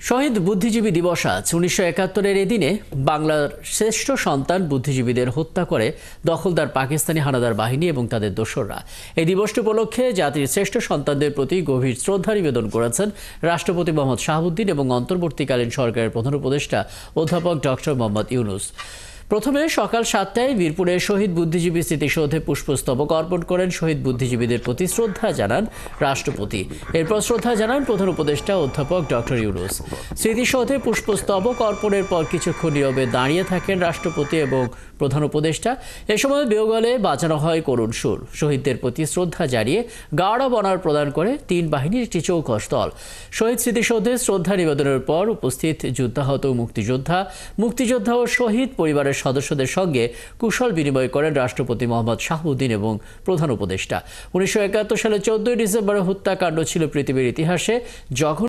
শহীদ বুদ্ধিজীবী দিবস আজ 1971-এর এই দিনে বাংলার শ্রেষ্ঠ সন্তান বুদ্ধিজীবীদের হত্যা করে দখলদার পাকিস্তানি হানাদার বাহিনী এবং তাদের দোসররা। এই দিবসটি উপলক্ষে জাতির শ্রেষ্ঠ সন্তানদের প্রতি গভীর শ্রদ্ধা নিবেদন করেছেন রাষ্ট্রপতি মোহাম্মদ শাহাবুদ্দিন এবং অন্তর্বর্তীকালীন সরকারের প্রধান উপদেষ্টা অধ্যাপক ডক্টর মোহাম্মদ ইউনূস। প্রথমে সকাল 7টায় বীরপুরে শহীদ বুদ্ধিজীবী স্মৃতিসৌধে পুষ্পস্তবক অর্পণ করেন। শহীদ বুদ্ধিজীবীদের প্রতি শ্রদ্ধা জানান রাষ্ট্রপতি। এরপর শ্রদ্ধা জানান প্রধান উপদেষ্টা অধ্যাপক ডক্টর ইউনূস। স্মৃতিসৌধে পুষ্পস্তবক অর্পণের পর কিছুক্ষণ নীরবে দাঁড়িয়ে থাকেন রাষ্ট্রপতি এবং প্রধান উপদেষ্টা। এ সময় বেওগলে বাজানো হয় করুণ সুর। শহীদদের প্রতি শ্রদ্ধা জানিয়ে গার্ড অব অনার প্রদান করে 3 বাহিনীর একটি চৌকস দল। শহীদ স্মৃতিসৌধে শ্রদ্ধা নিবেদনের পর উপস্থিত যুদ্ধাহত মুক্তিযোদ্ধা ও শহীদ পরিবারের সদস্যদের সঙ্গে কুশল বিনিময় করেন রাষ্ট্রপতি মোহাম্মদ শাহাবুদ্দিন এবং প্রধান উপদেষ্টা। 1971 সালে 14 ডিসেম্বর হত্যাকাণ্ড ছিল পৃথিবীর ইতিহাসে জঘন্য